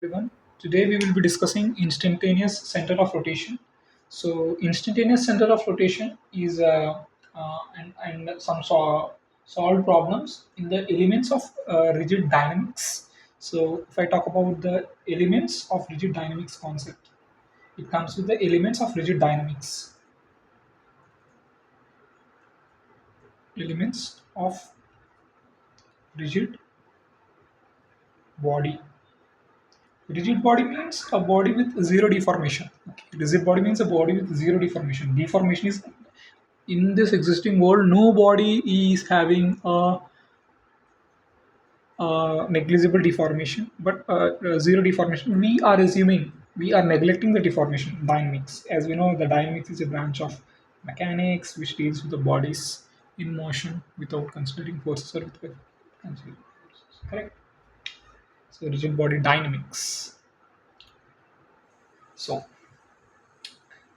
Everyone. Today we will be discussing instantaneous center of rotation. So instantaneous center of rotation is and some solved problems in the elements of rigid dynamics. So if I talk about the elements of rigid dynamics concept, it comes with the elements of rigid dynamics. Elements of rigid body. Rigid body means a body with zero deformation. Okay. Rigid body means a body with zero deformation. Deformation is in this existing world, nobody is having negligible deformation, but zero deformation. We are assuming, we are neglecting the deformation dynamics. As we know, the dynamics is a branch of mechanics which deals with the bodies in motion without considering forces or with considering forces. Correct. So rigid body dynamics. So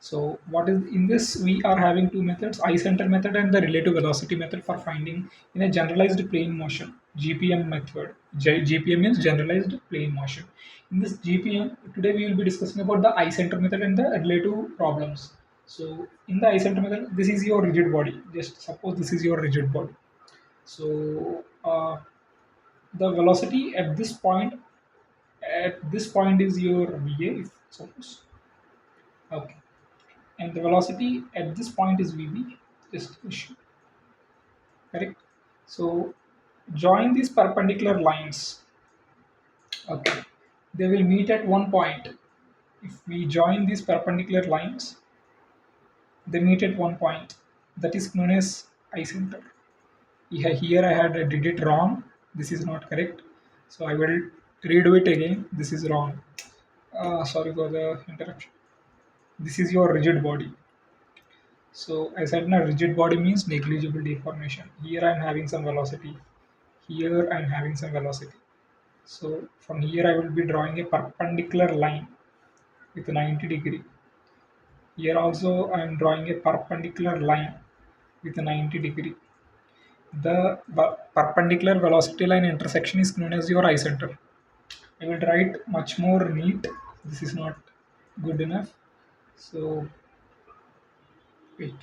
So what is in this? We are having two methods: eye-center method and the relative velocity method for finding in a generalized plane motion. GPM method. GPM means generalized plane motion. In this GPM, today we will be discussing about the eye-center method and the relative problems. So in the eye-center method, this is your rigid body. Just suppose this is your rigid body. So the velocity at this point is your VA. If suppose, okay, and the velocity at this point is VB, just issue, correct? So join these perpendicular lines, okay, they will meet at one point. If we join these perpendicular lines, they meet at one point, that is known as ecenter. Here I had did it wrong, this is not correct, so I will redo it again. This is wrong. Sorry for the interruption. This is your rigid body. So I said now rigid body means negligible deformation. Here I'm having some velocity. Here I'm having some velocity. So from here I will be drawing a perpendicular line with 90 degree. Here also I'm drawing a perpendicular line with 90 degree. The perpendicular velocity line intersection is known as your ecenter. I will write much more neat. This is not good enough. So wait.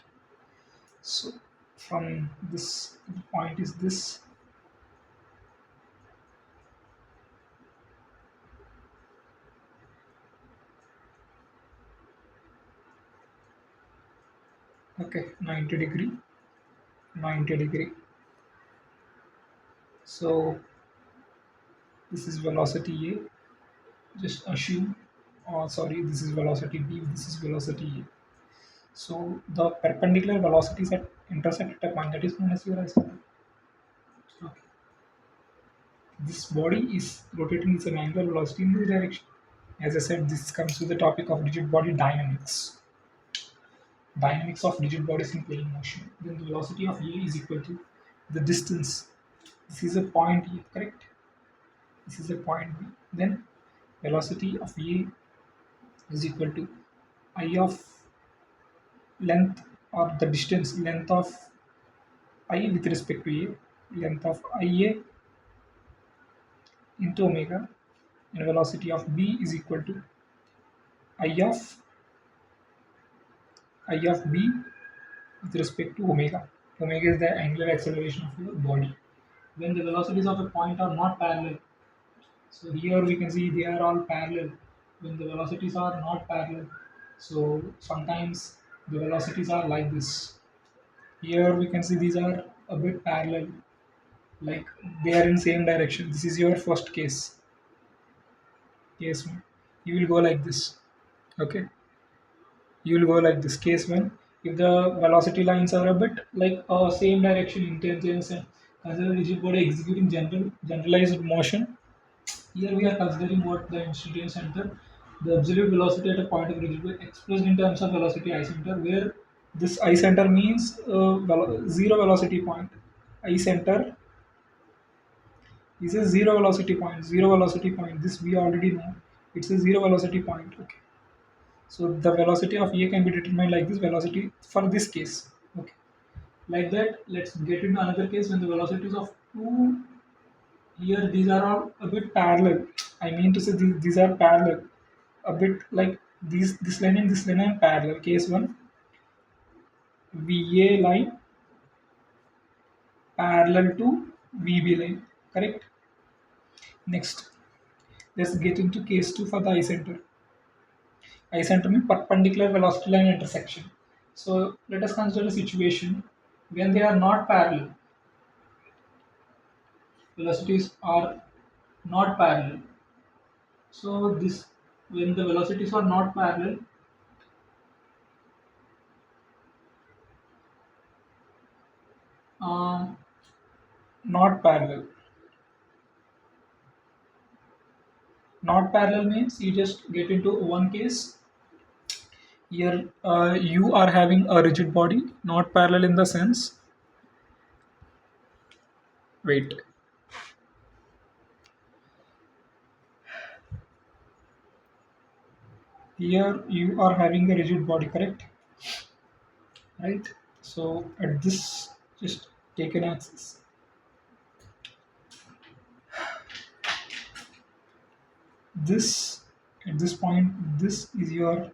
So from this point is this. Okay, 90 degree, 90 degree. So this is velocity A. Just assume, or sorry, this is velocity B, this is velocity A. So the perpendicular velocities that intersect at a point that is known as your ecenter. Okay. This body is rotating with an angular velocity in this direction. As I said, this comes with the topic of rigid body dynamics. Dynamics of rigid bodies in plane motion. Then the velocity of A is equal to the distance. This is a point A, correct? This is a point B. Then velocity of A is equal to I of length, or the distance length of I with respect to A, length of IA into omega, and velocity of B is equal to I of B with respect to omega. Omega is the angular acceleration of your body. When the velocities of a point are not parallel, so here we can see they are all parallel. When the velocities are not parallel, so sometimes the velocities are like this. Here we can see these are a bit parallel, like they are in same direction. This is your first case. Case one, you will go like this. Okay, you will go like this. Case one, if the velocity lines are a bit like same direction in tangents and consider rigid body executing generalized motion. Here we are considering what the instantaneous center, the absolute velocity at a point of rigid body expressed in terms of velocity I center, where this I center means zero velocity point. I center is a zero velocity point. Zero velocity point. This we already know. It's a zero velocity point. Okay. So the velocity of A can be determined like this velocity for this case. Okay. Like that, let's get into another case when the velocities of two, here these are all a bit parallel. I mean to say these are parallel, a bit like these this line are parallel. Case one, VA line parallel to VB line. Correct. Next, let's get into case two for the eye center. Eye center means perpendicular velocity line intersection. So let us consider a situation when they are not parallel. Velocities are not parallel. So this when the velocities are not parallel, um, not parallel. Not parallel means you just get into one case. Here you are having a rigid body, not parallel in the sense. Wait, here you are having a rigid body, correct? Right. So at this, just take an axis. This at this point, this is your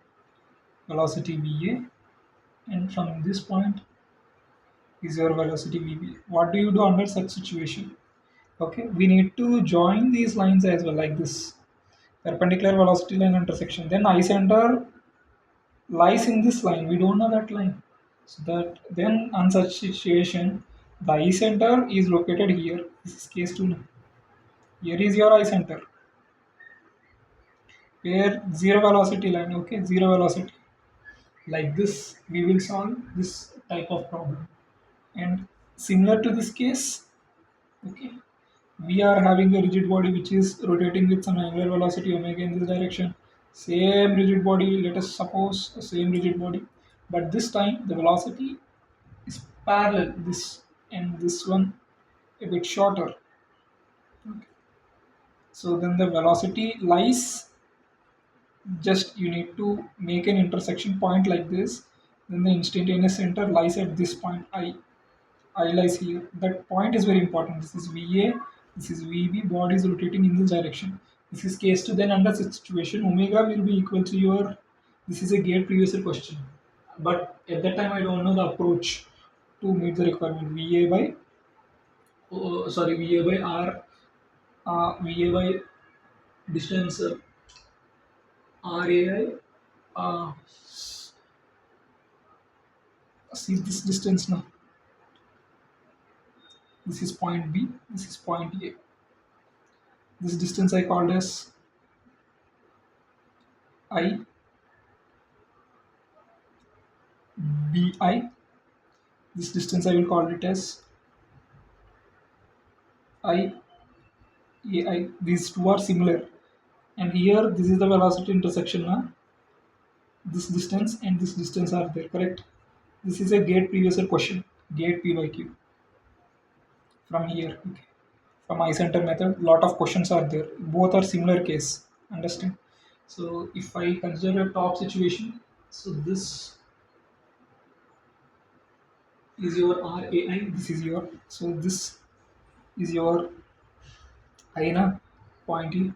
velocity VA, and from this point is your velocity VB. What do you do under such situation? Okay, we need to join these lines as well, like this perpendicular velocity line intersection. Then eye center lies in this line. We don't know that line. So that then on such situation, the eye center is located here. This is case two now. Here is your eye center. Where zero velocity line, okay, zero velocity. Like this, we will solve this type of problem. And similar to this case, okay, we are having a rigid body which is rotating with some angular velocity omega in this direction. Same rigid body, let us suppose a same rigid body, but this time the velocity is parallel this and this one a bit shorter. So then the velocity lies, just you need to make an intersection point like this. Then the instantaneous center lies at this point. I lies here. That point is very important. This is VA, this is VB, body is rotating in this direction. This is case 2, then under such situation, omega will be equal to your, this is a gate previous year question. But at that time, I don't know the approach to meet the requirement. VA by, VA by R, VA by distance RAI, see this distance now. This is point B, this is point A. This distance I called as I BI. This distance I will call it as IAI. These two are similar. And here this is the velocity intersection now. This distance and this distance are there, correct? This is a gate previous year question. Gate P by Q. From here. Okay. From eye center method, lot of questions are there. Both are similar case. Understand? So if I consider a top situation, so this is your RAI, this is your, so this is your INA point E,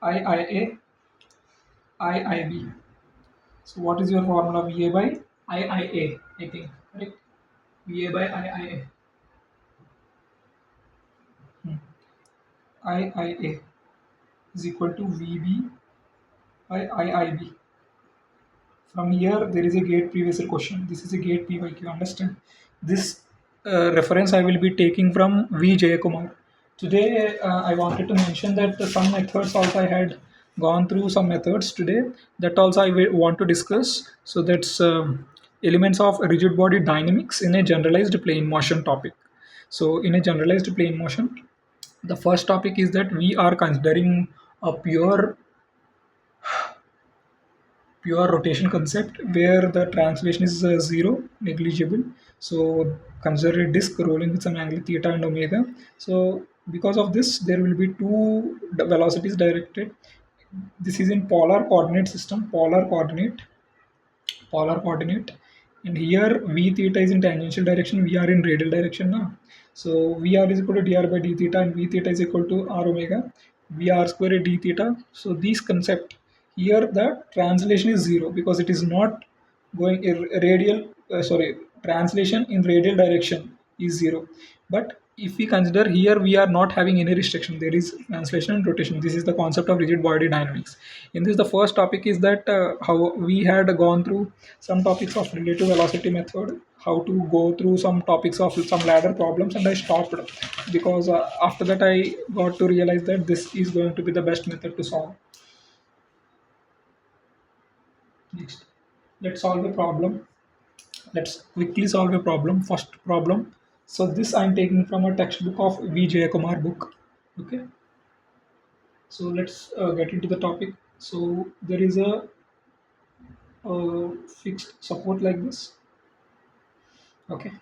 IIA, IIB. So what is your formula? VA by IIA, I think, correct? VA by IIA. IIA is equal to VB by IIB. From here, there is a gate previous year question. This is a gate P by Q. Understand? This reference I will be taking from V. Jayakumar. Today, I wanted to mention that some methods also I had gone through some methods today. That also I will want to discuss. So that's elements of rigid body dynamics in a generalized plane motion topic. So in a generalized plane motion, the first topic is that we are considering a pure rotation concept where the translation is zero, negligible. So consider a disk rolling with some angle theta and omega. So because of this, there will be two velocities directed. This is in polar coordinate, and here v theta is in tangential direction, we are in radial direction now. So vr is equal to dr by d theta, and v theta is equal to r omega. V r square d theta. So these concept here the translation is zero because it is not going radial. Sorry, translation in radial direction is zero. But if we consider here, we are not having any restriction. There is translation and rotation. This is the concept of rigid body dynamics. In this, the first topic is that how we had gone through some topics of relative velocity method, how to go through some topics of some ladder problems, and I stopped because after that I got to realize that this is going to be the best method to solve. Next, let's solve a problem. Let's quickly solve a problem. First problem. So this I'm taking from a textbook of V. Jayakumar book. Okay. So let's get into the topic. So there is a fixed support like this. Okay.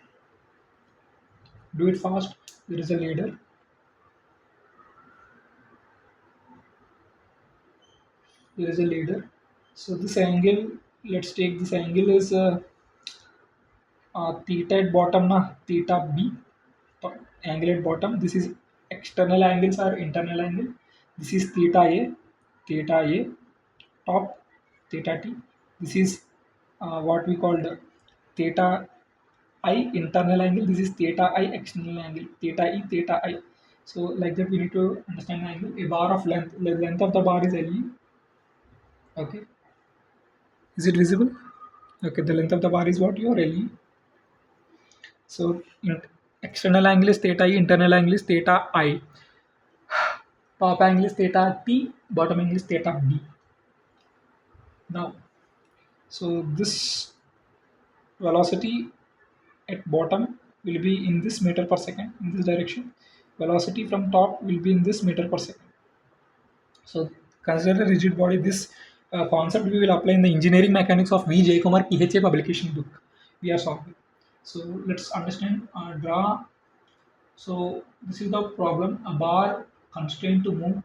Do it fast. There is a ladder. There is a ladder. So this angle. Let's take this angle is theta at bottom na theta b angle at bottom. This is external angles or internal angle. This is theta a top theta t. This is what we called theta I internal angle. This is theta I external angle, theta e theta I. So like that we need to understand the angle. A bar of length, the length of the bar is le. Okay, is it visible? Okay, the length of the bar is what, your le. So external angle is theta e, internal angle is theta I. Top angle is theta t, bottom angle is theta b. Now, so this velocity at bottom will be in this meter per second in this direction. Velocity from top will be in this meter per second. So consider a rigid body. This concept we will apply in the engineering mechanics of V. Jayakumar PHA publication book. We are solving. So let's understand. Draw. So this is the problem. A bar constrained to move.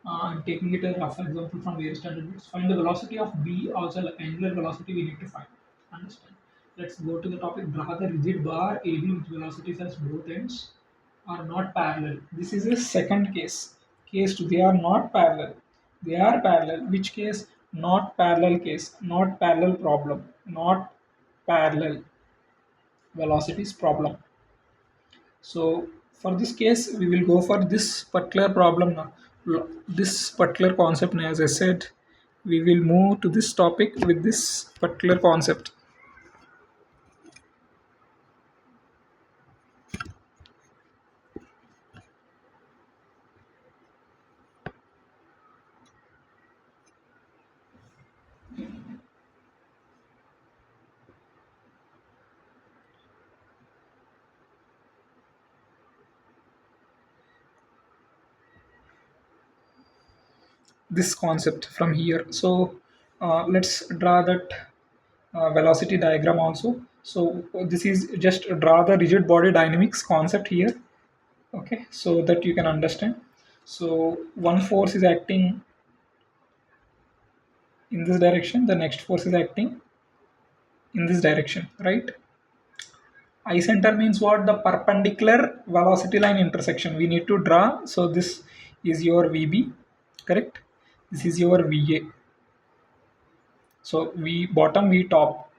I'm taking it a rough example from various standard books. Find the velocity of B, also the angular velocity we need to find. Understand? Let's go to the topic. Draw the rigid bar AB with velocities as both ends are not parallel. This is a second case. Case 2, they are not parallel. They are parallel. Which case? Not parallel case. Not parallel problem. Not parallel velocities problem. So for this case, we will go for this particular problem now. This particular concept now, as I said, we will move to this topic with this particular concept. This concept from here. So let's draw that velocity diagram also. So this is just draw the rigid body dynamics concept here. Okay, so that you can understand. So one force is acting in this direction, the next force is acting in this direction, right? I center means what? The perpendicular velocity line intersection we need to draw. So this is your VB, correct? This is your VA. So V bottom, V top,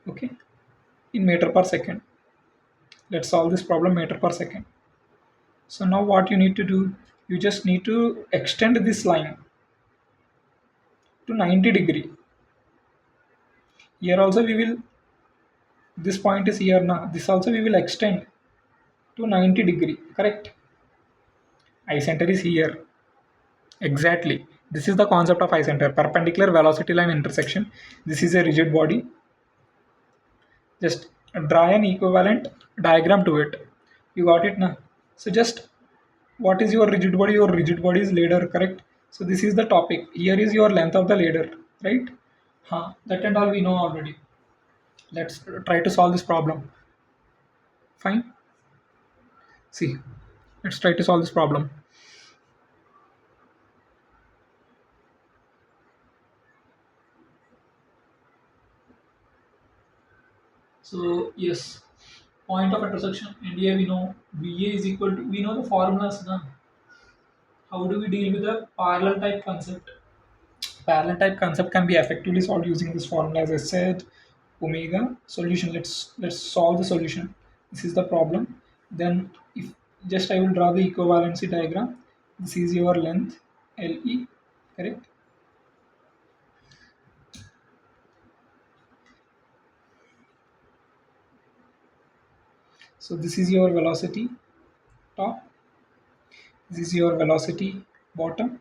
okay, in meter per second. Let's solve this problem meter per second. So now what you need to do, you just need to extend this line to 90-degree. Here also we will, this point is here now. This also we will extend to 90-degree, correct? I center is here. Exactly. This is the concept of eye center, perpendicular velocity line intersection. This is a rigid body. Just draw an equivalent diagram to it. You got it now? So just what is your rigid body? Your rigid body is ladder, correct? So this is the topic. Here is your length of the ladder, right? That and all we know already. Let's try to solve this problem. Fine. See, let's try to solve this problem. So yes, point of intersection. And here we know VA is equal to, we know the formulas now. how do we deal with the parallel type concept? Parallel type concept can be effectively solved using this formula. As I said, omega solution. Let's solve the solution. This is the problem. Then if just I will draw the equivalency diagram. This is your length LE, correct? So this is your velocity top. This is your velocity bottom.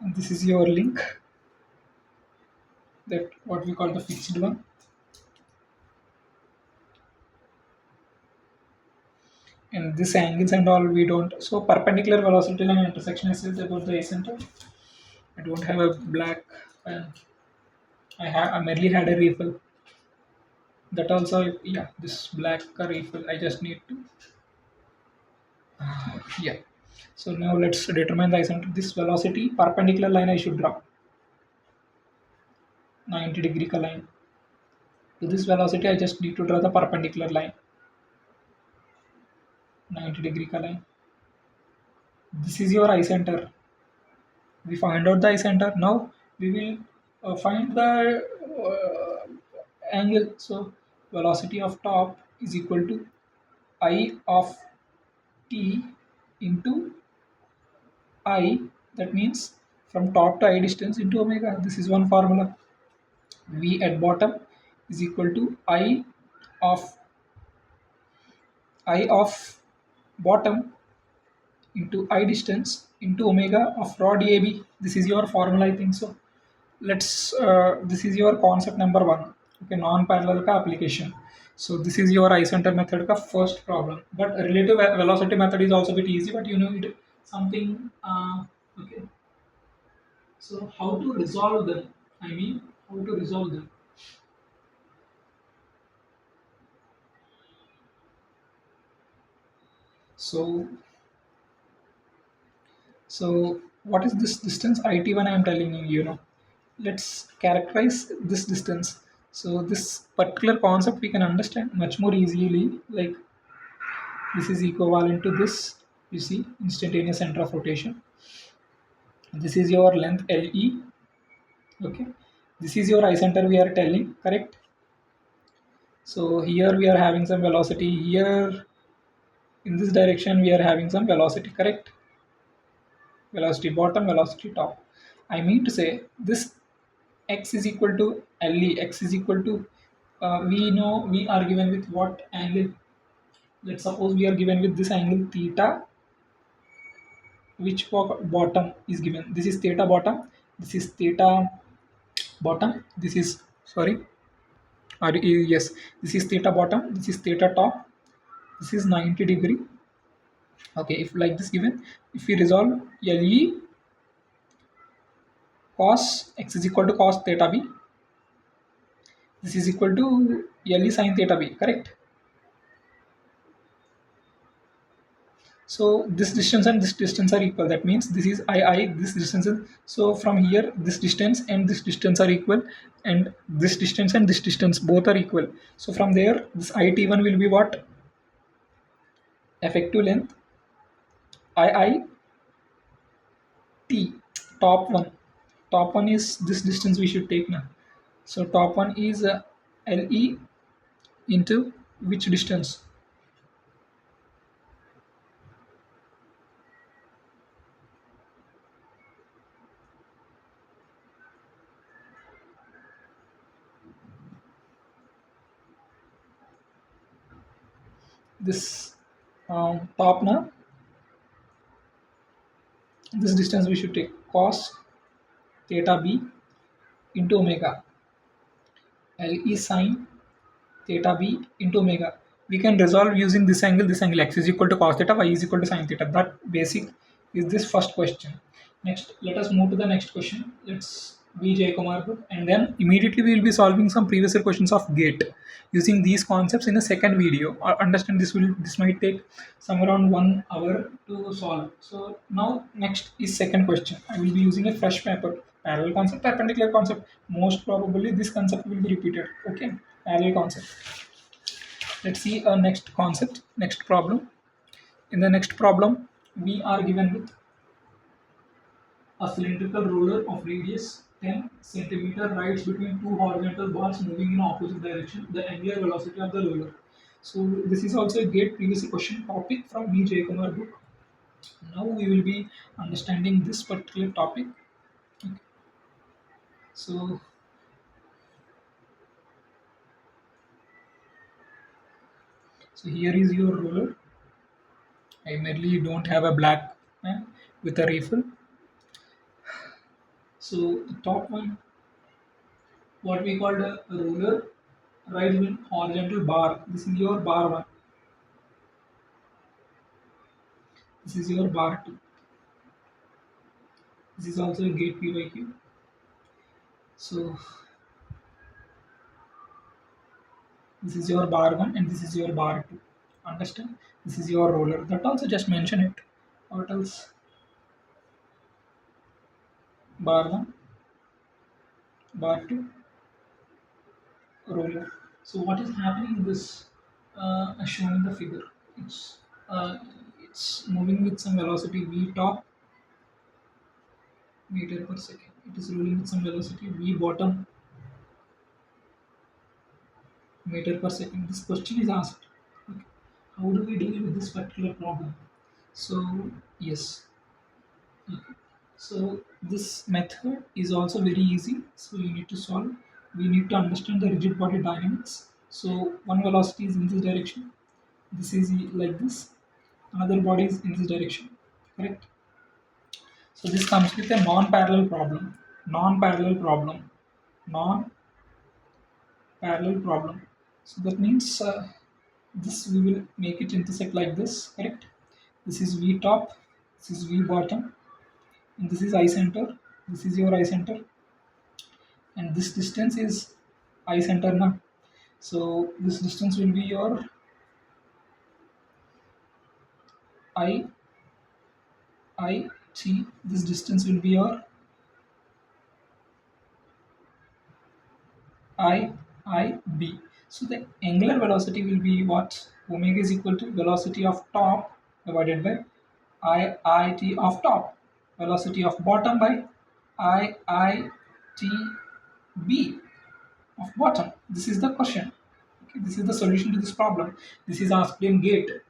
And this is your link, that what we call the fixed one. And this angles and all we don't. So perpendicular velocity line intersection is about the center. I don't have a black pen. I merely had a refill. That also, yeah, this black refill. I just need to, yeah. So now let's determine the center. This velocity perpendicular line I should draw 90-degree line. To this velocity I just need to draw the perpendicular line 90-degree line. This is your eye center. We find out the eccentre. Now we will find the angle. So velocity of top is equal to I of t into I, that means from top to I distance into omega. This is one formula. V at bottom is equal to of I of bottom into I distance into omega of rod AB. This is your formula, I think so. Let's this is your concept number one. Okay, non-parallel ka application. So this is your eye-center method ka first problem. But relative velocity method is also a bit easy, but you know it something. Okay, so how to resolve them? I mean, how to resolve them? So what is this distance IT1? I am telling you, you know. Let's characterize this distance. So this particular concept we can understand much more easily. Like this is equivalent to this. You see, instantaneous center of rotation. This is your length LE. Okay. This is your eye center we are telling, correct? So here we are having some velocity. Here in this direction we are having some velocity, correct? Velocity bottom, velocity top. I mean to say this x is equal to LE. X is equal to, we know we are given with what angle? Let's suppose we are given with this angle theta, which bottom is given. This is theta bottom. This is theta bottom. This is, sorry, yes, this is theta bottom. This is theta top. This is 90-degree. Okay, if like this given, if we resolve LE cos x is equal to cos theta b, this is equal to LE sin theta b, correct? So this distance and this distance are equal. That means this is I, this distance is, so from here this distance and this distance are equal, and this distance and this distance both are equal. So from there this IT1 will be what? Effective length II T, top one. Top one is this distance we should take now. So top one is LE into which distance? This top now. This distance we should take cos theta b into omega LE sine theta b into omega. We can resolve using this angle. This angle x is equal to cos theta, y is equal to sine theta. That basic is this first question. Next, let us move to the next question. Let's be J Kumar Group, and then immediately we will be solving some previous year questions of GATE using these concepts in the second video. Understand this might take somewhere around 1 hour to solve. So now next is second question. I will be using a fresh paper, parallel concept, perpendicular concept. Most probably this concept will be repeated. Okay, parallel concept. Let's see a next concept, next problem. In the next problem, we are given with A cylindrical roller of radius 10 centimeter rides between two horizontal bars moving in opposite direction. The angular velocity of the roller. So this is also a GATE previous question topic from V. Jayakumar book. Now we will be understanding this particular topic. Okay. So, so here is your roller. I merely don't have a black pen with a refill. So the top one, what we called a roller, rides in horizontal bar. This is your bar one. This is your bar two. This is also a gate PYQ. So this is your bar one and this is your bar two. Understand? This is your roller. That also just mention it. What else? Bar one, bar two, roller. So what is happening in this as shown in the figure? It's uh, it's moving with some velocity v top meter per second. It is rolling with some velocity v bottom meter per second. This question is asked. Okay. How do we deal with this particular problem? So yes. Okay. So this method is also very easy. So you need to solve. We need to understand the rigid body dynamics. So one velocity is in this direction. This is like this. Another body is in this direction. Correct. So this comes with a non-parallel problem. Non-parallel problem. Non-parallel problem. So that means this we will make it intersect like this. Correct. This is V top. This is V bottom. And this is I center. This is your I center. And this distance is I center now. So this distance will be your I I T. This distance will be your I B. So the angular velocity will be what? Omega is equal to velocity of top divided by I T of top. Velocity of bottom by I T B of bottom. This is the question. Okay, this is the solution to this problem. This is asked in GATE.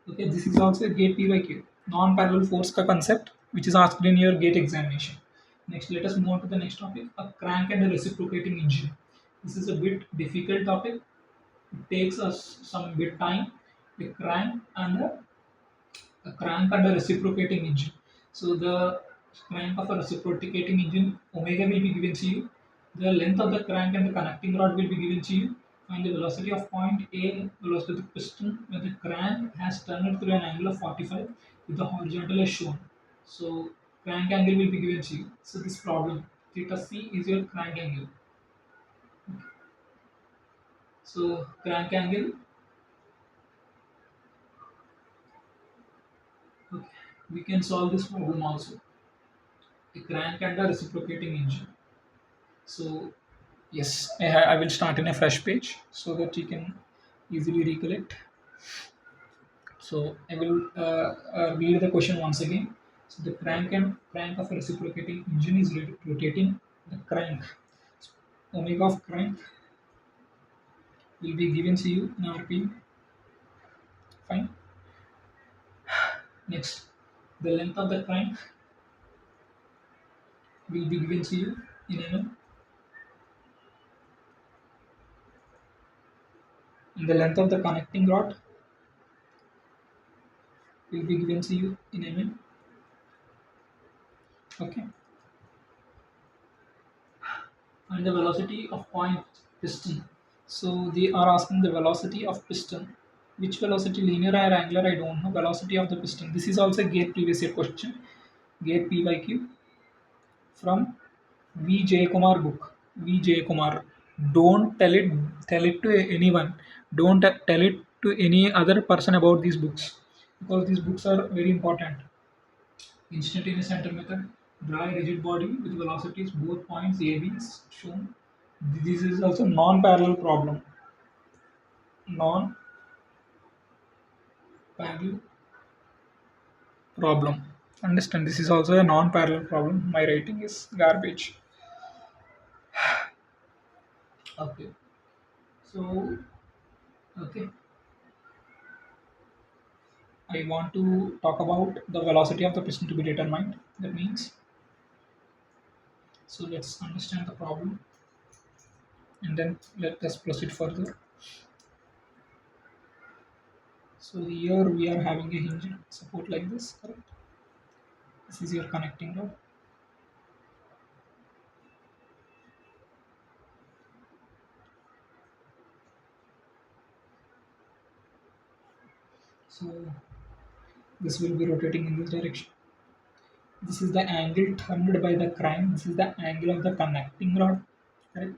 Okay, this is also a GATE PYQ. Non-parallel force ka concept, which is asked in your GATE examination. Next, let us move on to the next topic: a crank and a reciprocating engine. This is a bit difficult topic. It takes us some bit time. A crank and a reciprocating engine. So the crank of a reciprocating engine, omega will be given to you. The length of the crank and the connecting rod will be given to you. Find the velocity of point A, velocity of the piston when the crank has turned through an angle of 45 with the horizontal as shown. So crank angle will be given to you. So this problem, theta C is your crank angle. So crank angle, okay, we can solve this problem also. A crank and a reciprocating engine. So yes, I will start in a fresh page so that you can easily recollect. So I will read the question once again. So the crank of a reciprocating engine is rotating. The crank, omega of crank, will be given to you in RPM. Fine. Next, the length of the crank will be given to you in mm. And the length of the connecting rod will be given to you in mm. Okay. And the velocity of point piston. So they are asking the velocity of piston. Which velocity, linear or angular, I don't know. Velocity of the piston. This is also GATE previous year question. GATE PYQ from V. Jayakumar book. V. Jayakumar. Don't tell it to anyone. Don't tell it to any other person about these books because these books are very important. Instantaneous center method, dry rigid body with velocities both points A B is shown. This is also non-parallel problem. Non-parallel problem. Understand, this is also a non-parallel problem. My rating is garbage. Okay. So, okay, I want to talk about the velocity of the piston to be determined. That means, so let's understand the problem and then let us proceed further. So here we are having a hinge support like this, correct? This is your connecting rod. So this will be rotating in this direction. This is the angle turned by the crank. This is the angle of the connecting rod. Correct?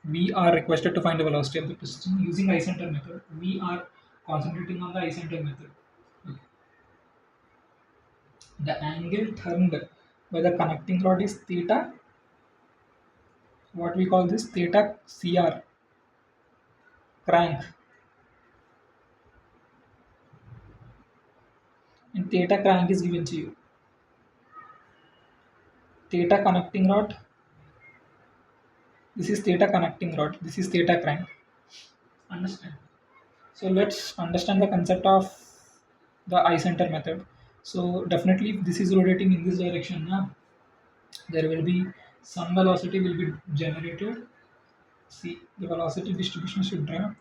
We are requested to find the velocity of the piston using eye-center method. We are concentrating on the eye-center method. Okay. The angle turned by the connecting rod is theta. What we call this theta CR crank, and theta crank is given to you. Theta connecting rod. This is theta connecting rod. This is theta crank. Understand? So let's understand the concept of the eye center method. So definitely if this is rotating in this direction now, there will be some velocity will be generated. See, the velocity distribution should draw.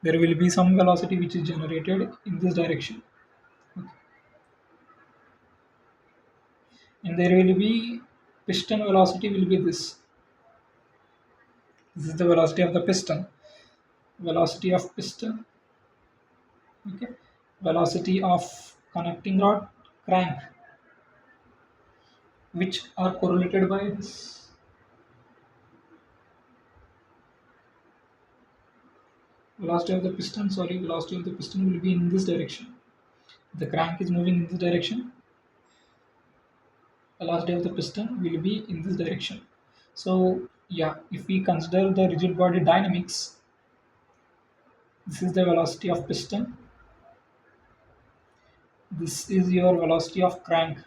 There will be some velocity which is generated in this direction. Okay. And there will be piston velocity will be this. This is the velocity of the piston. Velocity of piston. Okay. Velocity of connecting rod crank, which are correlated by this. Velocity of the piston will be in this direction. The crank is moving in this direction. Velocity of the piston will be in this direction. So yeah, if we consider the rigid body dynamics, this is the velocity of piston. This is your velocity of crank.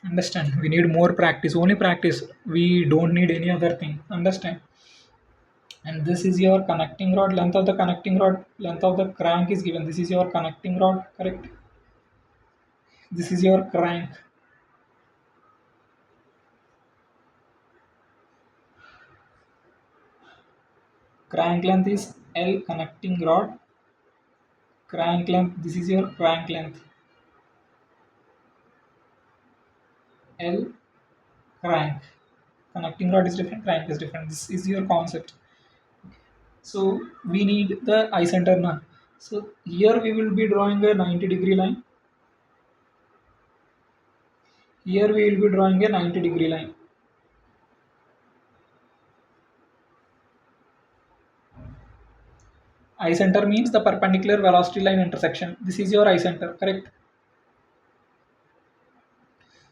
Understand? We need more practice. Only practice. We don't need any other thing. Understand? And this is your connecting rod. Length of the connecting rod. Length of the crank is given. This is your connecting rod. Correct? This is your crank. Crank length is L connecting rod. Crank length. This is your crank length. L crank. Connecting rod is different. Crank is different. This is your concept. So we need the eye center now. So here we will be drawing a 90-degree line. Here we will be drawing a 90-degree line. Eye center means the perpendicular velocity line intersection. This is your eye center, correct?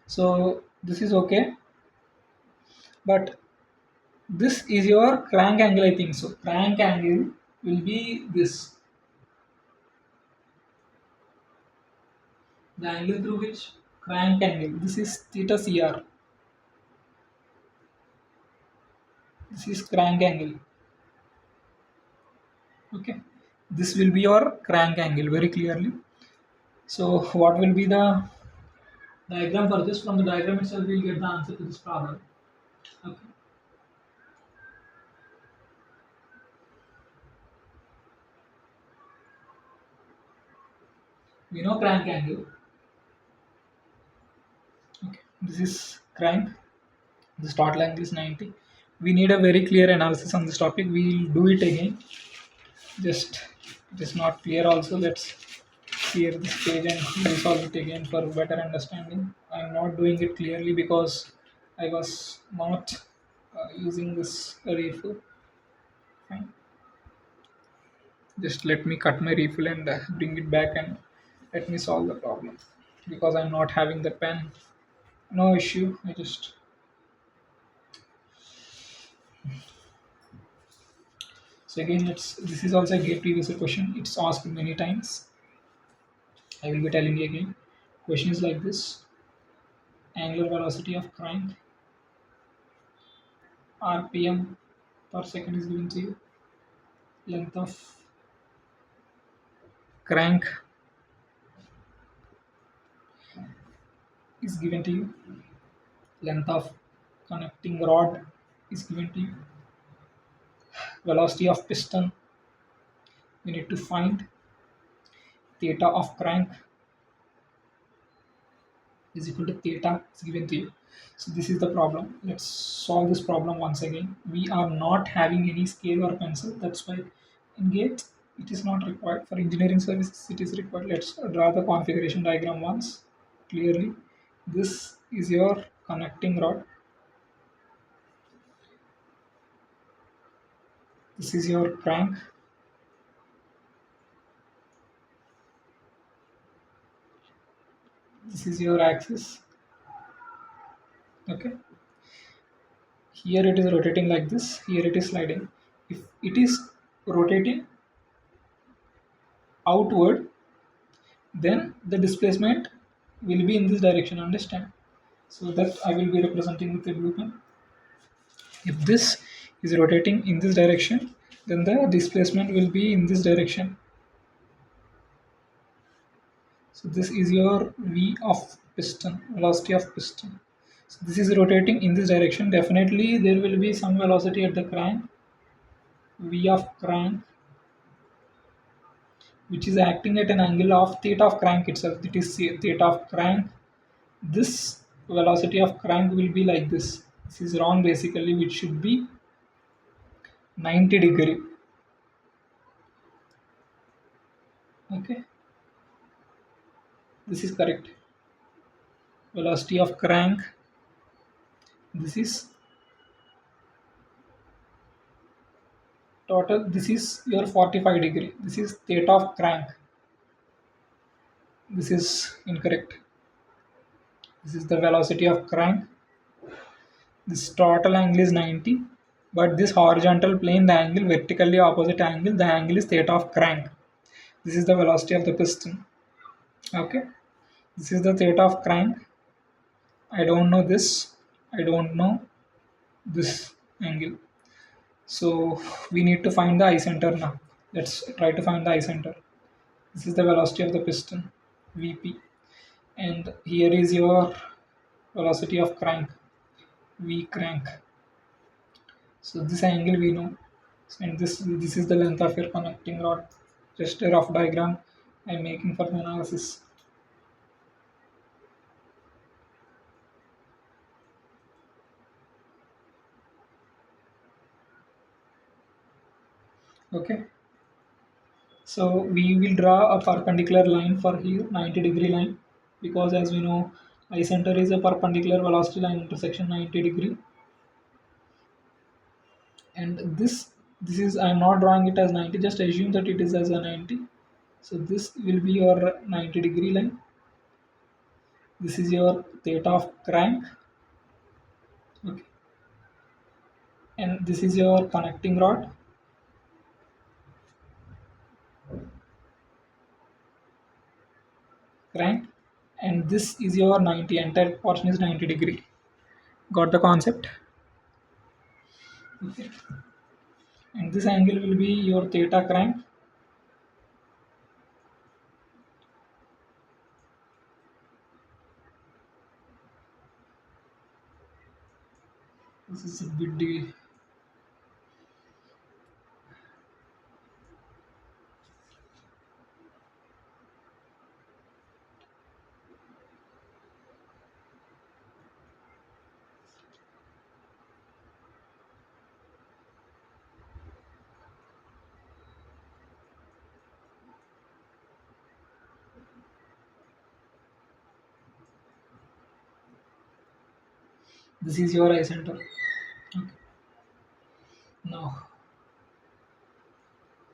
So this is okay, but this is your crank angle, I think so. Crank angle will be this. The angle through which crank angle. This is theta CR. This is crank angle. Okay. This will be your crank angle very clearly. So what will be the diagram for this? From the diagram itself, we'll get the answer to this problem. Okay. We know crank angle. Okay. This is crank. The total angle is 90. We need a very clear analysis on this topic. We'll do it again. Just it is not clear also. Let's clear this page and resolve it again for better understanding. I'm not doing it clearly because I was not using this refill. Fine. Just let me cut my refill and bring it back and let me solve the problem because I'm not having the pen. No issue. I just so again, let's. This is also a gate previous question. It's asked many times. I will be telling you again. Question is like this: angular velocity of crank (rpm) per second is given to you. Length of crank is given to you. Length of connecting rod is given to you. Velocity of piston we need to find. Theta of crank is equal to theta is given to you. So this is the problem. Let's solve this problem once again. We are not having any scale or pencil. That's why in GATE it is not required. For engineering services it is required. Let's draw the configuration diagram once clearly. This is your connecting rod. This is your crank. This is your axis. Okay. Here it is rotating like this. Here it is sliding. If it is rotating outward, then the displacement will be in this direction, understand? So that I will be representing with a blue pen. If this is rotating in this direction, then the displacement will be in this direction. So this is your v of piston, velocity of piston. So this is rotating in this direction. Definitely there will be some velocity at the crank, v of crank, which is acting at an angle of theta of crank itself. It is theta of crank. This velocity of crank will be like this. This is wrong basically, which should be 90 degree. Okay, this is correct. Velocity of crank. This is total. This is your 45 degree. This is theta of crank. This is incorrect. This is the velocity of crank. This total angle is 90, but this horizontal plane, the angle vertically opposite angle, the angle is theta of crank. This is the velocity of the piston. Okay, this is the theta of crank. I don't know this. I don't know this angle. So we need to find the eye-center now. Let's try to find the eye-center. This is the velocity of the piston, Vp, and here is your velocity of crank, V crank. So this angle we know, and this is the length of your connecting rod. Just a rough diagram I'm making for the analysis. Okay, so we will draw a perpendicular line for here, 90 degree line, because as we know, eye center is a perpendicular velocity line intersection 90 degree, and this is I'm not drawing it as 90. Just assume that it is as a 90. So this will be your 90 degree line. This is your theta of crank. Okay, and this is your connecting rod crank, and this is your 90. Entire portion is 90 degree. Got the concept? Okay. And this angle will be your theta crank. This is a bit this is your eye center. Okay. Now,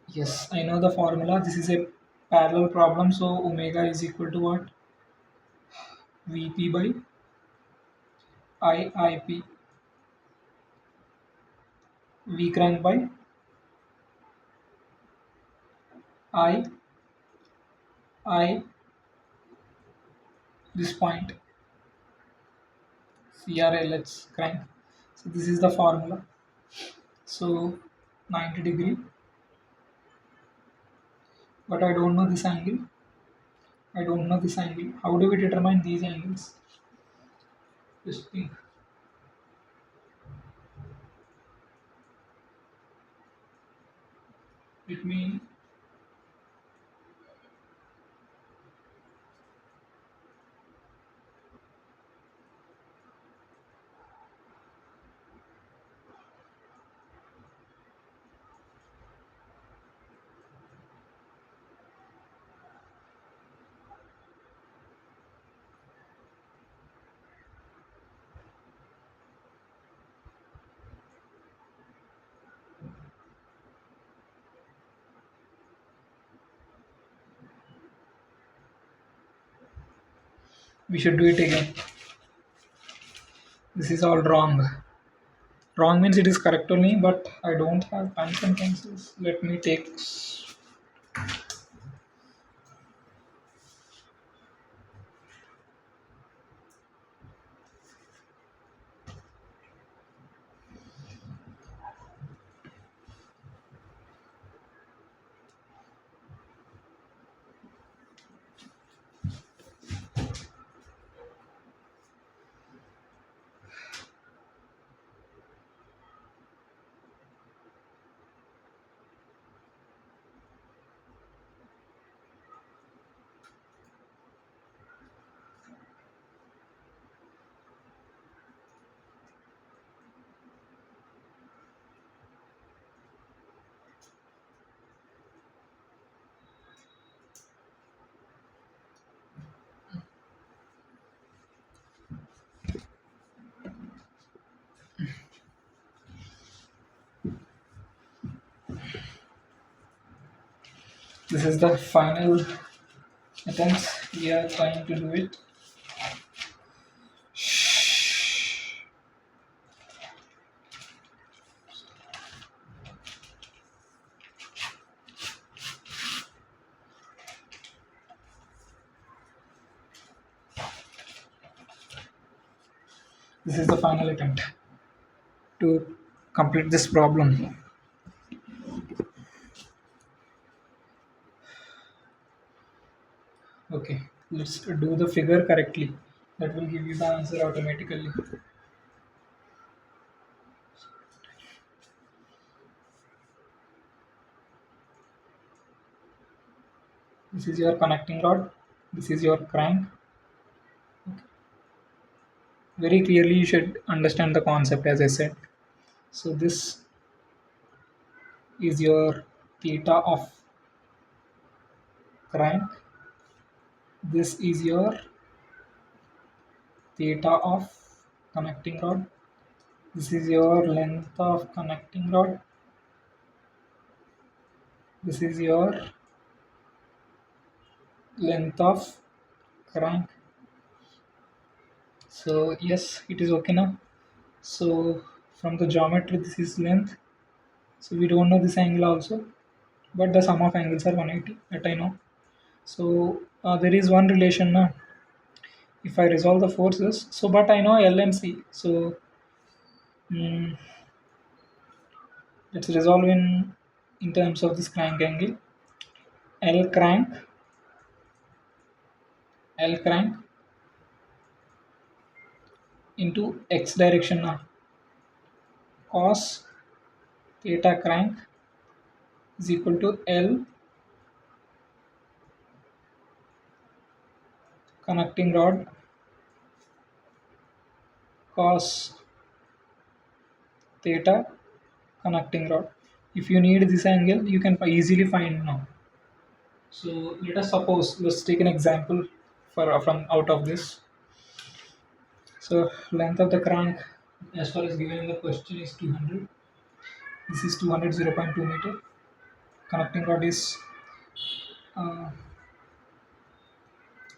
yes, I know the formula. This is a parallel problem, so omega is equal to what? Vp by IIP. V crank by I this point CRLH crank. So this is the formula. So 90 degree, but I don't know this angle. I don't know this angle. How do we determine these angles? Just think. It means we should do it again. This is all wrong. Wrong means it is correct only, but I don't have pens and pencils. Let me take. This is the final attempt. We are trying to do it. This is the final attempt to complete this problem. Okay, let's do the figure correctly. That will give you the answer automatically. This is your connecting rod. This is your crank. Very clearly, you should understand the concept as I said. So, this is your theta of crank. This is your theta of connecting rod. This is your length of connecting rod. This is your length of crank. So yes, it is okay now. So from the geometry, this is length. So we don't know this angle also, but the sum of angles are 180. That I know. So there is one relation now. If I resolve the forces, so but I know L and C. So mm, let's resolve in terms of this crank angle. L crank, L crank into x direction now. Cos theta crank is equal to L connecting rod cos theta connecting rod. If you need this angle, you can easily find now. So let us suppose, let's take an example for from out of this. So length of the crank as far as given in the question is 200. This is 200 0.2 meter. Connecting rod is uh,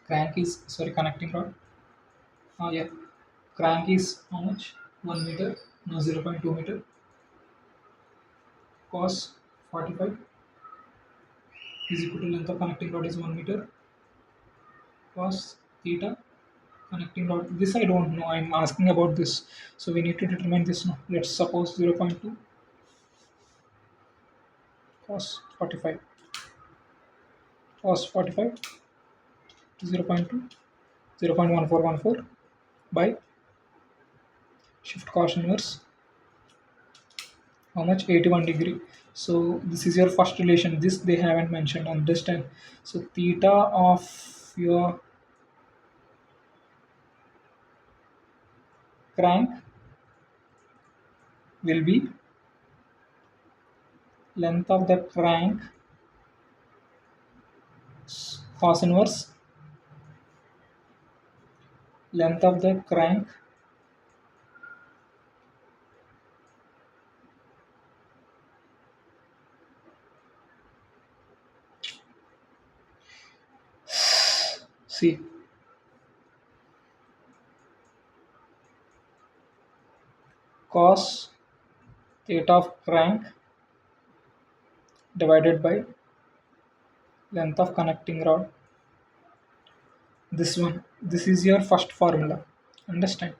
crank is sorry connecting rod. Yeah, crank is how much? 1 meter. No 0.2 meter. Cos 45 is equal to length of connecting rod is 1 meter. Cos theta Connecting rod. This I don't know. I'm asking about this. So we need to determine this now. Let's suppose 0.2 cos 45. Cos 45 to 0.2. 0.1414 by shift cos inverse. How much? 81 degree. So this is your first relation. This they haven't mentioned. Understand? So theta of your crank will be length of the crank cos inverse length of the crank see cos theta of crank divided by length of connecting rod. This one. This is your first formula. Understand?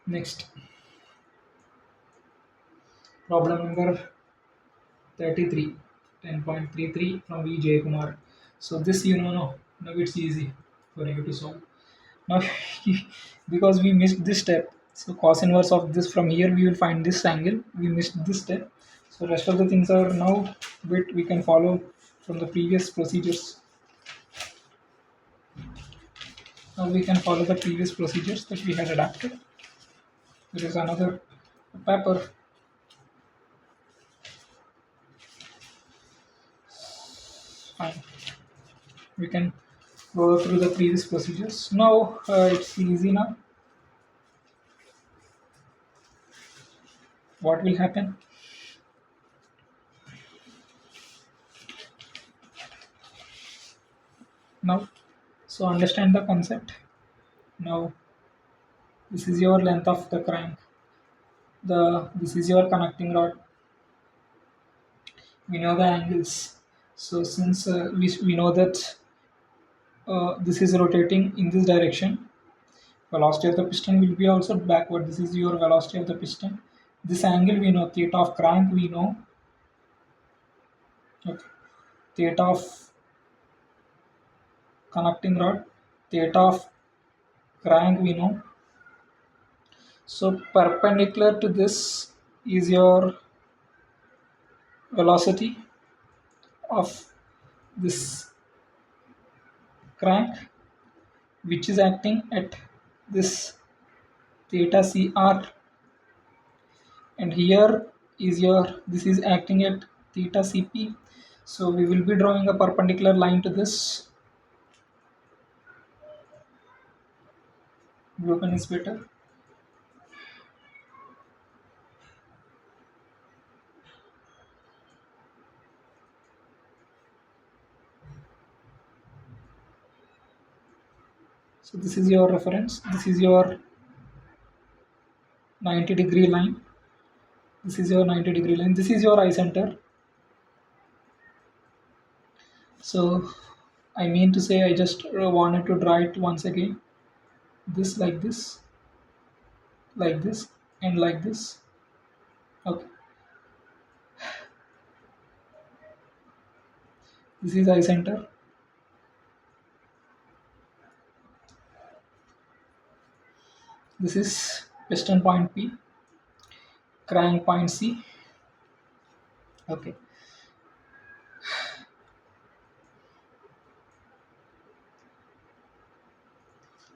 Next, problem number 33, 10.33 from V. J. Kumar. So this you know now. Now it's easy for you to solve. Now because we missed this step, so cos inverse of this from here we will find this angle. We missed this step. So rest of the things are now bit we can follow from the previous procedures. Now we can follow the previous procedures that we had adapted. There is another paper. Fine. We can go through the previous procedures. Now it's easy now. What will happen? Now, so understand the concept. Now, this is your length of the crank. This is your connecting rod. We know the angles. So since we know that this is rotating in this direction, velocity of the piston will be also backward. This is your velocity of the piston. This angle we know, theta of crank we know. Okay. Theta of connecting rod, theta of crank we know. So perpendicular to this is your velocity of this crank, which is acting at this theta cr, and here is your this is acting at theta cp. So we will be drawing a perpendicular line to this. Blue pen is better. So this is your reference. This is your 90-degree line. This is your 90-degree line. This is your eye center. So I mean to say I just wanted to draw it once again. This like this, and like this. Okay. This is eye center. This is piston point P, crank point C. Okay.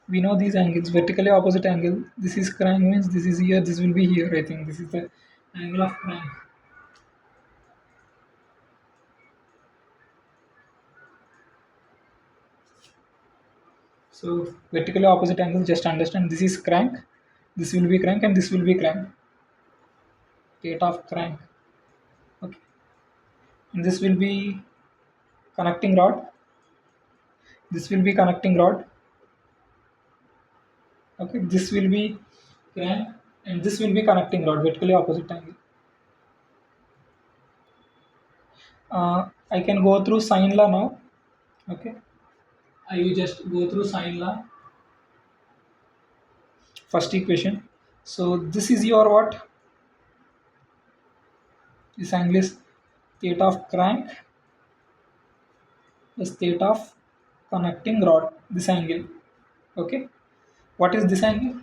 We know these angles, vertically opposite angle. This is crank means this is here, this will be here. I think this is the angle of crank. So vertically opposite angle, just understand this is crank, this will be crank, and this will be crank. Theta of crank. Okay. And this will be connecting rod. This will be connecting rod. Okay. This will be crank, and this will be connecting rod, vertically opposite angle. I can go through sine law now. Okay. I will just go through sine law. First equation. So this is your what? This angle is theta of crank plus theta of connecting rod. This angle. Okay. What is this angle?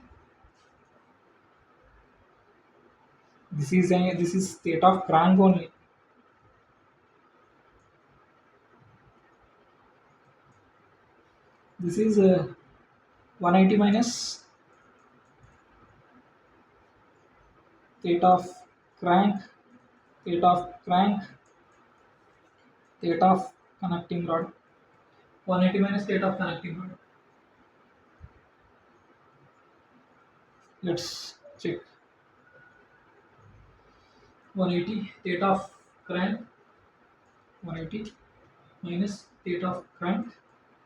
This is theta of crank only. This is 180 minus theta of crank, theta of crank, theta of connecting rod. 180 minus theta of connecting rod. Let's check. 180 theta of crank, 180 minus theta of crank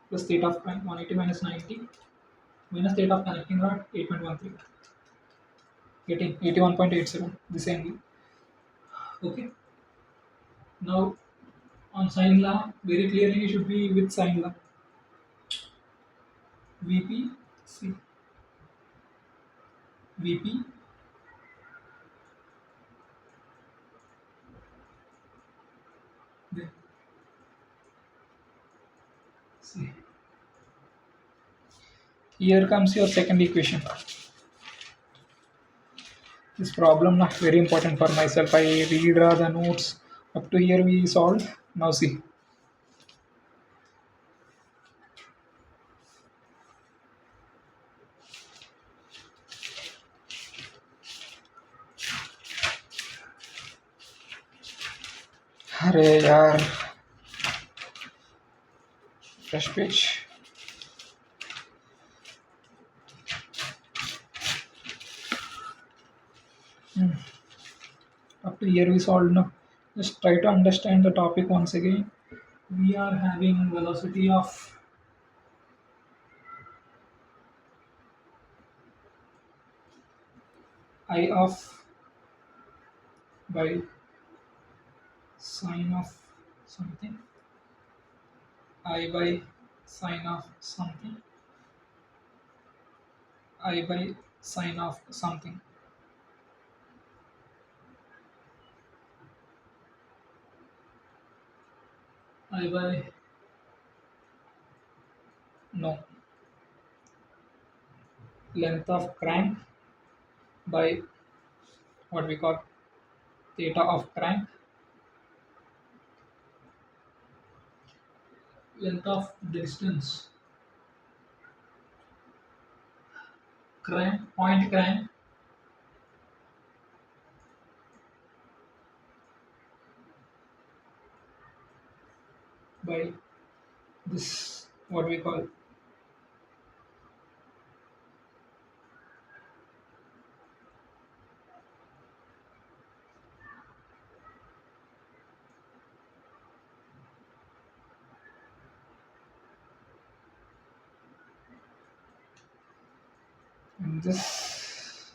plus theta of crank, 180 minus 90 minus theta of connecting rod, 8.13. Getting 81.87. This angle. Okay. Now on sine law, very clearly it should be with sine law. VP, see, VP, then see. Here comes your second equation. This problem not very important for myself. I read the notes. Up to here we solved. Now see. अरे यार fresh page. Up to here we solved now. Just try to understand the topic once again. We are having velocity of I of by sine of something, I by sine of something, I by sine of something, I by no length of crank by what we call theta of crank, length of distance crank, point crank by this what we call this.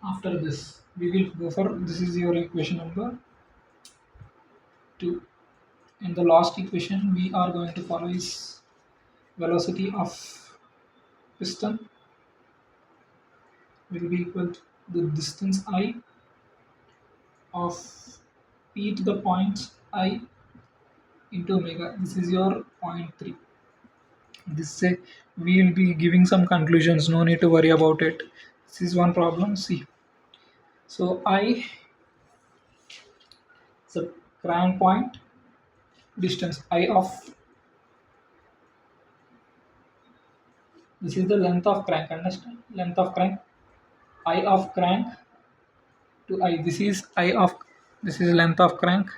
After this we will go for this is your equation number 2. In the last equation we are going to follow is velocity of piston will be equal to the distance I of p to the point I into omega. This is your point 3. This say we will be giving some conclusions. No need to worry about it. This is one problem. See, so I the crank point distance I of this is the length of crank. Understand? Length of crank I of crank to I. This is I of this is length of crank.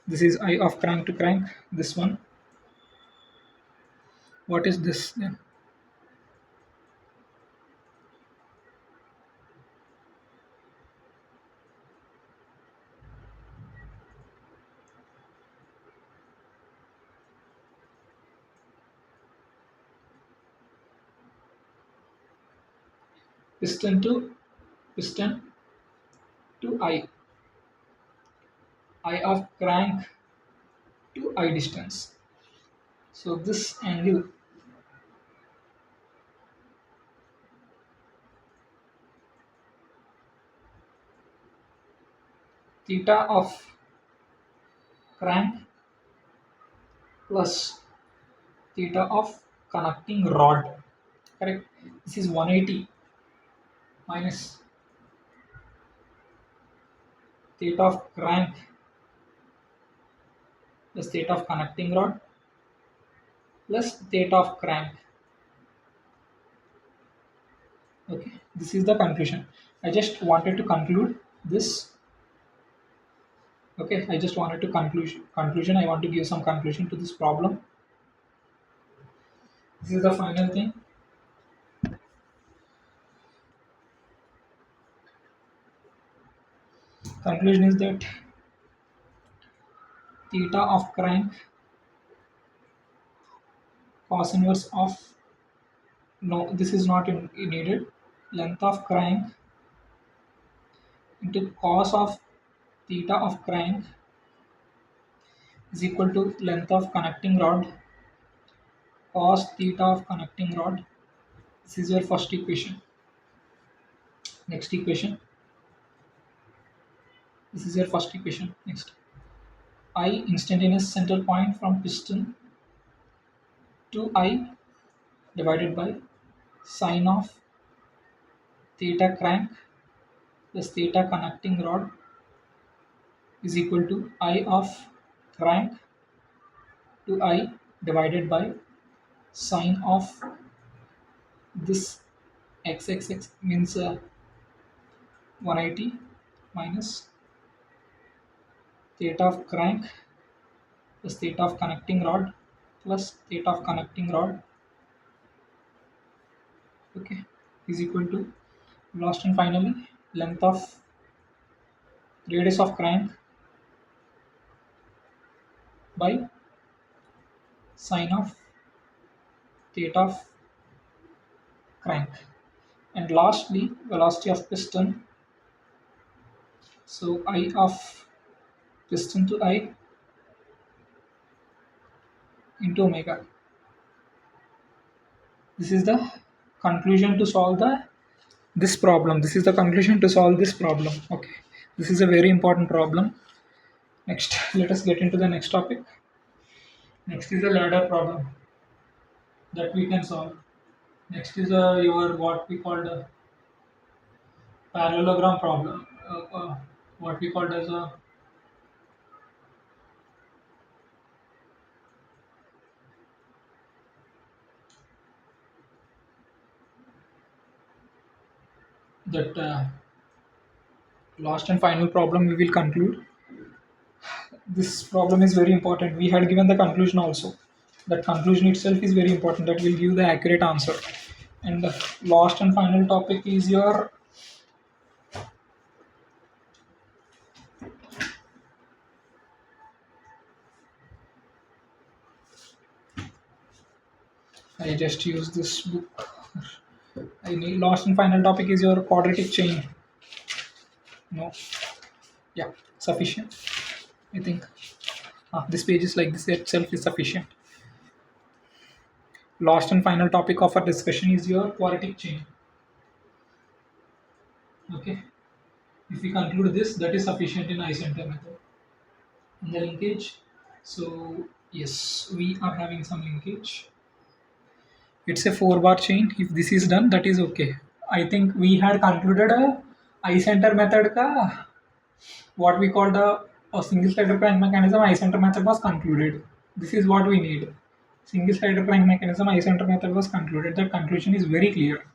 This is I of crank to crank. This one. What is this then? Piston to piston to I. I of crank to I distance. So this angle theta of crank plus theta of connecting rod, correct? This is 180 minus theta of crank plus theta of connecting rod plus theta of crank. Okay, this is the conclusion. I just wanted to conclude this. Okay, I just wanted to conclusion. I want to give some conclusion to this problem. This is the final thing. Conclusion is that theta of crank cos inverse of, no, this is not needed, length of crank into cos of theta of crank is equal to length of connecting rod cos theta of connecting rod. This is your first equation. Next equation, this is your first equation. Next, I instantaneous center point from piston to I divided by sine of theta crank plus theta connecting rod is equal to I of crank to I divided by sine of this xxx means 180 minus theta of crank plus theta of connecting rod plus theta of connecting rod, okay, is equal to last and finally length of radius of crank by sine of theta of crank, and lastly velocity of piston. So I of piston to I into omega. This is the conclusion to solve the this problem. This is the conclusion to solve this problem. Okay, this is a very important problem. Next, let us get into the next topic. Next is a ladder problem that we can solve. Next is your what we called a parallelogram problem. What we called as a that last and final problem we will conclude. This problem is very important. We had given the conclusion also. That conclusion itself is very important. That will give the accurate answer. And the last and final topic is your I just use this book. I need last and final topic is your quadratic chain. No, yeah, sufficient. I think this page is like this itself is sufficient. Last and final topic of our discussion is your quadratic chain. Okay, if we conclude this, that is sufficient in icenter method. And the linkage. So yes, we are having some linkage. It's a 4 bar chain. If this is done, that is okay. I think we had concluded a icenter method ka what we called a single slider crank mechanism icenter method was concluded. This is what we need. Single slider crank mechanism icenter method was concluded. The conclusion is very clear.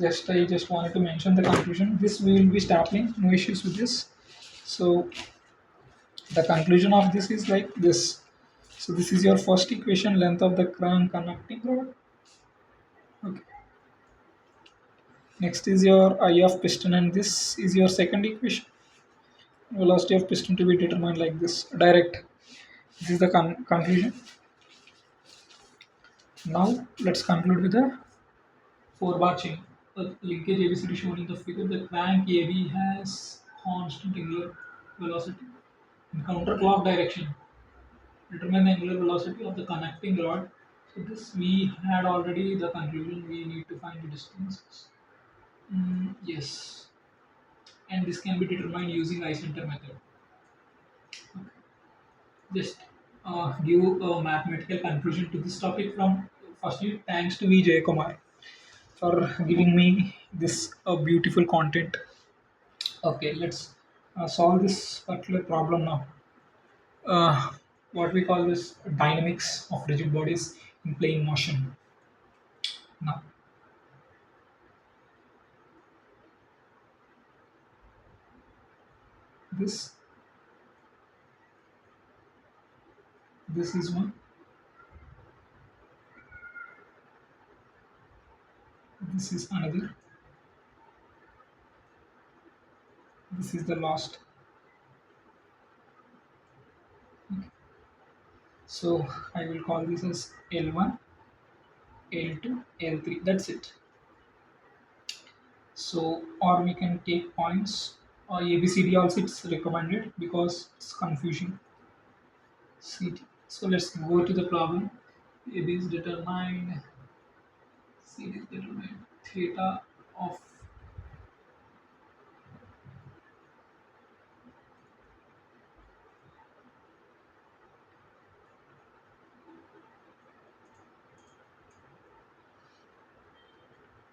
I just wanted to mention the conclusion. This we will be stapling. No issues with this. So the conclusion of this is like this. So this is your first equation, length of the crank connecting rod. Okay. Next is your I of piston, and this is your second equation. Velocity of piston to be determined like this. Direct. This is the conclusion. Now let's conclude with the 4 bar chain. The linkage ABCD shown in the figure. The crank AB has constant angular velocity in counterclock direction. Determine the angular velocity of the connecting rod. So this we had already the conclusion. We need to find the distances. Yes, and this can be determined using icenter method. Just give a mathematical conclusion to this topic from firstly thanks to Vijay Kumar for giving me this beautiful content. Okay, let's solve this particular problem now. Uh, what we call this dynamics of rigid bodies in plane motion. Now, this this is one. This is another. This is the last. So I will call this as L1, L2, L3. That's it. So, or we can take points. Or ABCD also it's recommended because it's confusing. CD. So let's go to the problem. AB is determined. CD is determined. Theta of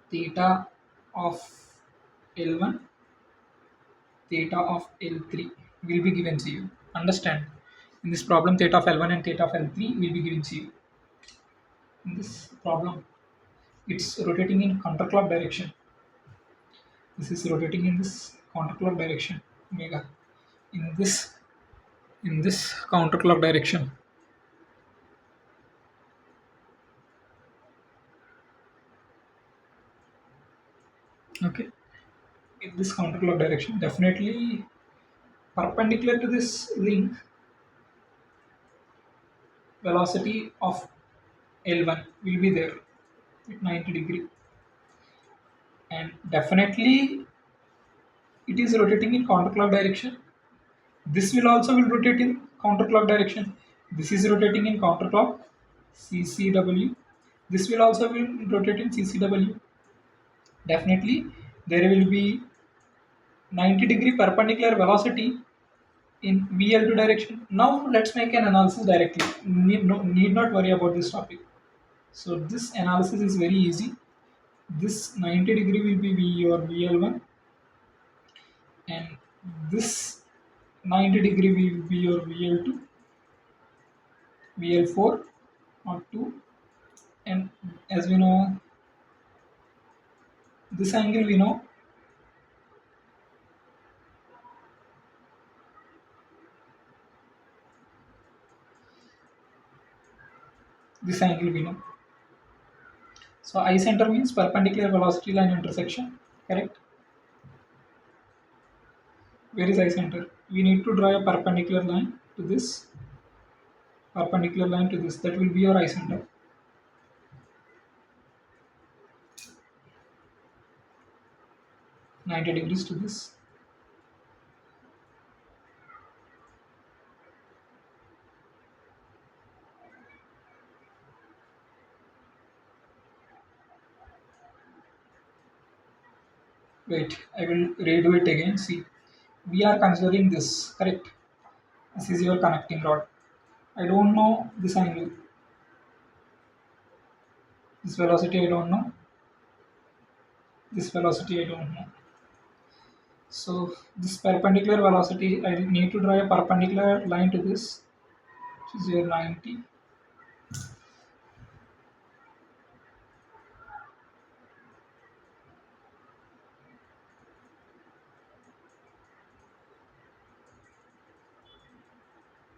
theta of L1, theta of L3 will be given to you. Understand? In this problem, theta of L1 and theta of L3 will be given to you. In this problem, it's rotating in counterclock direction. This is rotating in this counterclock direction, omega. In this counterclock direction. Okay, in this counterclock direction, definitely perpendicular to this link, velocity of L1 will be there at 90 degree, and definitely it is rotating in counterclock direction. This will also will rotate in counterclock direction. This is rotating in counterclock, CCW. This will also will rotate in CCW. Definitely there will be 90-degree perpendicular velocity in VL2 direction. Now let's make an analysis directly. Need not worry about this topic. So this analysis is very easy. This 90-degree will be V your VL1, and this 90-degree will be your VL2, VL4 or 2, and as we know, this angle we know, this angle we know. So I center means perpendicular velocity line intersection, correct? Where is I center? We need to draw a perpendicular line to this. That will be your I center. 90 degrees to this. Wait, I will redo it again. See, we are considering this, correct? This is your connecting rod. I don't know this angle. This velocity I don't know. This velocity I don't know. So this perpendicular velocity, I need to draw a perpendicular line to this, which is your 90.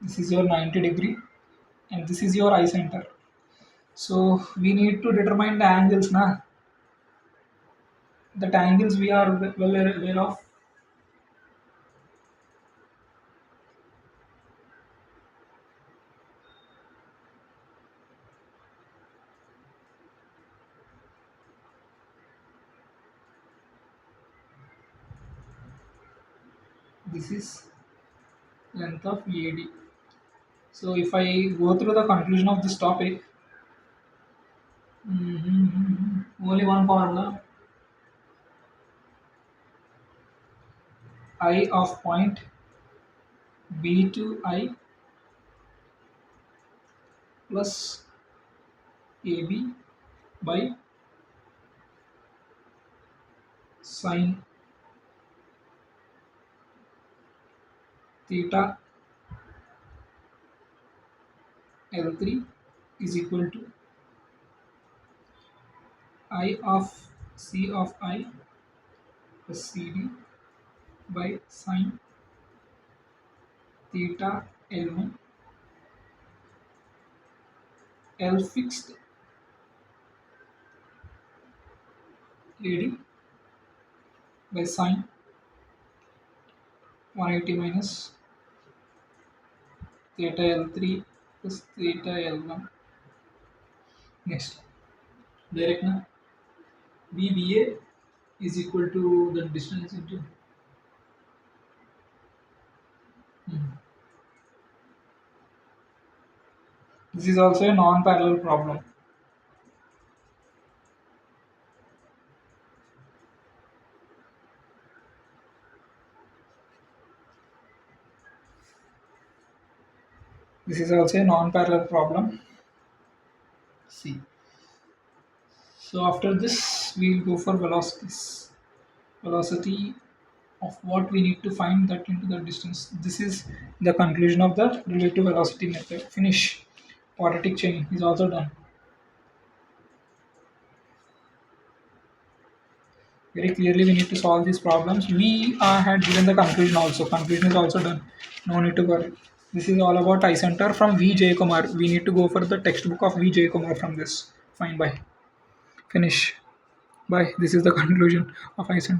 This is your 90 degree, and this is your I center. So we need to determine the angles, na? The angles we are well aware of. This is length of AD. So if I go through the conclusion of this topic, only one formula: I of point B to I plus AB by sine theta L3 is equal to I of C of I plus CD by sine theta L1 L fixed AD by sine 180 minus theta L3 plus theta L1. Next, direct now. BBA is equal to the distance into. Hmm. This is also a non-parallel problem. This is also a non-parallel problem. See. So after this, we'll go for velocities. Velocity of what we need to find that into the distance. This is the conclusion of the relative velocity method. Finish. Quadratic chain is also done. Very clearly, we need to solve these problems. We had given the conclusion also. Conclusion is also done. No need to worry. This is all about icenter from V. J. Kumar. We need to go for the textbook of V. J. Kumar from this. Fine. Bye. Finish. Bye. This is the conclusion of icenter.